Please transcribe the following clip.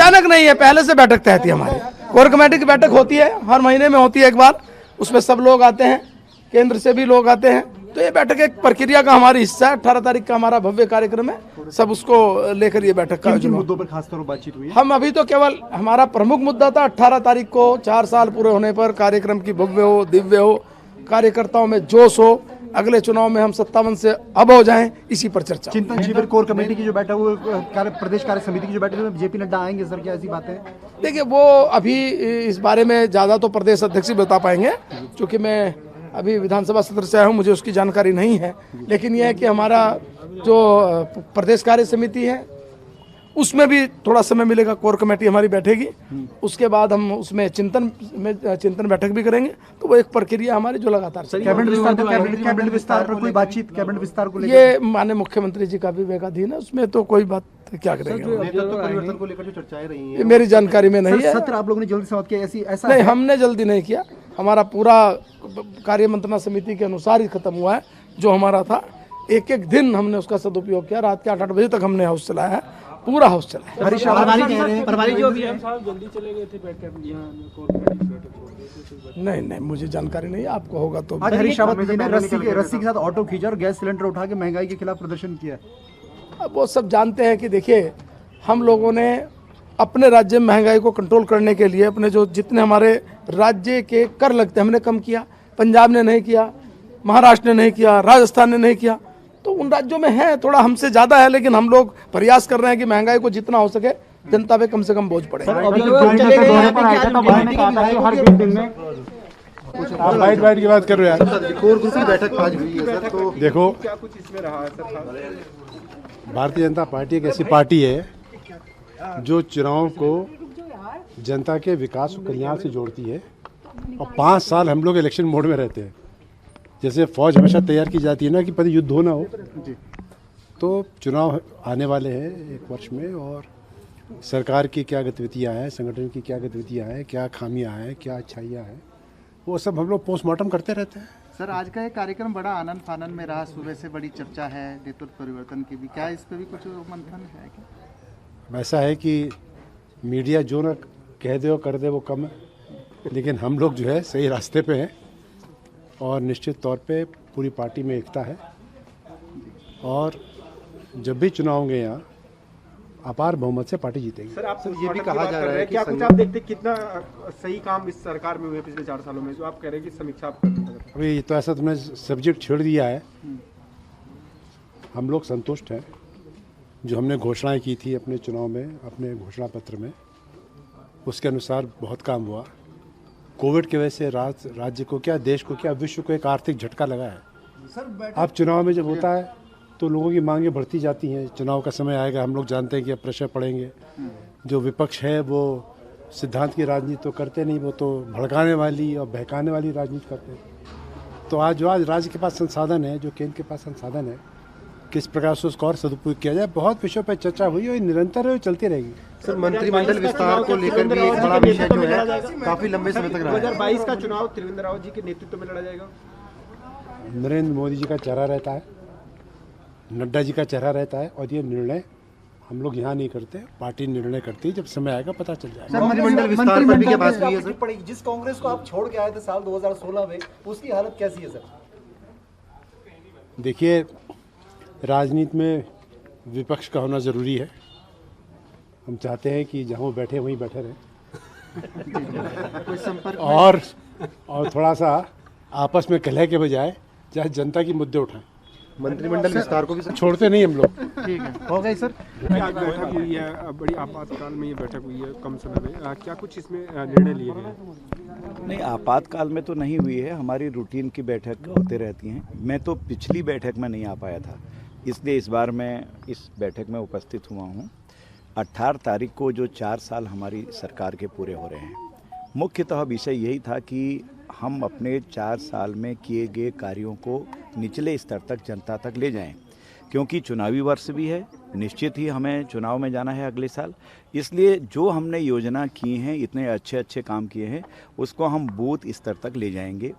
अचानक नहीं है, पहले से बैठक तय थी हमारी। कोर कमेटी की बैठक होती है, हर महीने में होती है एक बार, उसमें सब लोग आते हैं, केंद्र से भी लोग आते हैं। तो ये बैठक एक प्रक्रिया का हमारी हिस्सा है। 18 तारीख का हमारा भव्य कार्यक्रम है, सब उसको लेकर ये बैठक का किन मुद्दों पर खासतौर पर बातचीत हुई है? हम अभी तो केवल हमारा प्रमुख मुद्दा था 18 तारीख को 4 साल पूरे होने पर कार्यक्रम की भव्य हो, दिव्य हो, कार्यकर्ताओं में जोश हो, अगले चुनाव में हम 57 से अब हो जाएं, इसी पर चर्चा। चिंतन शिविर कोर कमेटी की जो बैठक, वो प्रदेश कार्य समिति की जो बैठक में जेपी नड्डा आएंगे सर, क्या ऐसी बातें हैं? देखिए, वो अभी इस बारे में ज़्यादा तो प्रदेश अध्यक्ष ही बता पाएंगे, क्योंकि मैं अभी विधानसभा सत्र से आया हूँ, मुझे उसकी जानकारी नहीं है। लेकिन यह है कि हमारा जो प्रदेश कार्य समिति है उसमें भी थोड़ा समय मिलेगा, कोर कमेटी हमारी बैठेगी, उसके बाद हम उसमें चिंतन बैठक भी करेंगे। तो वो एक प्रक्रिया हमारी जो लगातार कैबिनेट विस्तार पर कोई बातचीत, कैबिनेट विस्तार को लेकर ये माननीय मुख्यमंत्री जी का विवेकाधीन है, उसमें तो कोई बात क्या करेंगे। परिवर्तन को लेकर जो चर्चाएं रही हैं, ये मेरी जानकारी में नहीं है। सत्र आप लोगों ने जल्दी समाप्त किया, ऐसा नहीं, हमने जल्दी नहीं किया, हमारा पूरा कार्य मंत्रणा समिति के अनुसार ही खत्म हुआ है। जो हमारा था, एक एक दिन हमने उसका सदुपयोग किया। रात के 8-8 बजे तक हमने हाउस चलाया है, पूरा हाउस चला है। नहीं, मुझे जानकारी नहीं है, आपको होगा तो। आज हरीश रावत जी ने रस्सी के साथ ऑटो खींचा और गैस सिलेंडर उठा के महंगाई के खिलाफ प्रदर्शन किया। अब वो सब जानते हैं कि देखिए, हम लोगों ने अपने राज्य में महंगाई को कंट्रोल करने के लिए अपने जो जितने हमारे राज्य के कर लगते हैं हमने कम किया। पंजाब ने नहीं किया, महाराष्ट्र ने नहीं किया, राजस्थान ने नहीं किया। तो उन राज्यों में है थोड़ा हमसे ज़्यादा है, लेकिन हम लोग प्रयास कर रहे हैं कि महंगाई को जितना हो सके जनता पे कम से कम बोझ पड़े। आप बाइट की बात कर रहे हैं यार। कोर ग्रुप की बैठक आज हुई है सर, तो देखो, क्या कुछ इसमें रहा है सर? भारतीय जनता पार्टी एक ऐसी पार्टी है जो चुनाव को जनता के विकास और कल्याण से जोड़ती है। और 5 साल हम लोग इलेक्शन मोड में रहते हैं। जैसे फौज हमेशा तैयार की जाती है ना कि पहले युद्ध हो ना हो, तो चुनाव आने वाले हैं 1 वर्ष में, और सरकार की क्या गतिविधियाँ हैं, संगठन की क्या गतिविधियाँ हैं, क्या खामियाँ हैं, क्या अच्छाइयाँ हैं, वो सब हम लोग पोस्टमार्टम करते रहते हैं। सर, आज का ये कार्यक्रम बड़ा आनंद फानन में रहा, सुबह से बड़ी चर्चा है नेतृत्व परिवर्तन की भी, क्या इस पर भी कुछ मंथन है क्या? ऐसा है कि मीडिया जो ना कह दे और कर दे वो कम है, लेकिन हम लोग जो है सही रास्ते पे हैं और निश्चित तौर पे पूरी पार्टी में एकता है। और जब भी चुनाव होंगे यहाँ अपार बहुमत से पार्टी जीतेगी। सर, आपसे ये भी कहा जा रहा है, क्या कुछ आप देखते कितना सही काम इस सरकार में हुए पिछले 4 सालों में, जो आप कह रहे हैं कि समीक्षा आप करते हैं? अभी तो ऐसा तुमने सब्जेक्ट छेड़ दिया है। हम लोग संतुष्ट हैं, जो हमने घोषणाएं की थी अपने चुनाव में, अपने घोषणा पत्र में, उसके अनुसार बहुत काम हुआ। कोविड की वजह से राज्य को क्या, देश को क्या, विश्व को एक आर्थिक झटका लगा है। अब चुनाव में जब होता है तो लोगों की मांगें बढ़ती जाती हैं। चुनाव का समय आएगा, हम लोग जानते हैं कि अब प्रेशर पड़ेंगे। जो विपक्ष है वो सिद्धांत की राजनीति तो करते नहीं, वो तो भड़काने वाली और बहकाने वाली राजनीति करते हैं। तो आज राज्य के पास संसाधन है, जो केंद्र के पास संसाधन है, किस प्रकार से उसका और सदुपयोग किया जाए, बहुत विषयों पर चर्चा हुई और निरंतर है, चलती रहेगी। सर, मंत्रिमंडल विस्तार को लेकर भी एक बड़ा विषय जो है काफी लंबे समय तक रहा है। 2022 का चुनाव त्रिवेंद्र रावत जी के नेतृत्व में लड़ा जाएगा। नरेंद्र मोदी जी का चेहरा रहता है, नड्डा जी का चेहरा रहता है, और ये निर्णय हम लोग यहाँ नहीं करते, पार्टी निर्णय करती है। जब समय आएगा पता चल जाएगा। मंत्रिमंडल विस्तार पर भी क्या बात हुई है सर? जिस कांग्रेस को आप छोड़ के आए थे साल 2016 में, उसकी हालत कैसी है सर? देखिए, राजनीति में विपक्ष का होना ज़रूरी है। हम चाहते हैं कि जहाँ वो बैठे वहीं बैठे रहें कोई संपर्क और थोड़ा सा आपस में कलह के बजाय चाहे जनता की मुद्दे उठाएं। मंत्रिमंडल विस्तार को भी छोड़ते नहीं हम लोग। ठीक है, हो गई सर। बैठक हुई है, बड़ी आपातकाल में ये बैठक हुई है कम समय में, क्या कुछ इसमें निर्णय लिए गए? नहीं, आपातकाल में तो नहीं हुई है, हमारी रूटीन की बैठक होते रहती हैं। मैं तो पिछली बैठक में नहीं आ पाया था, इसलिए इस बार मैं इस बैठक में उपस्थित हुआ हूँ। 18 तारीख को जो 4 साल हमारी सरकार के पूरे हो रहे हैं, मुख्यतः विषय यही था कि हम अपने 4 साल में किए गए कार्यों को निचले स्तर तक जनता तक ले जाएं, क्योंकि चुनावी वर्ष भी है, निश्चित ही हमें चुनाव में जाना है अगले साल। इसलिए जो हमने योजना की हैं, इतने अच्छे अच्छे काम किए हैं, उसको हम बूथ स्तर तक ले जाएंगे,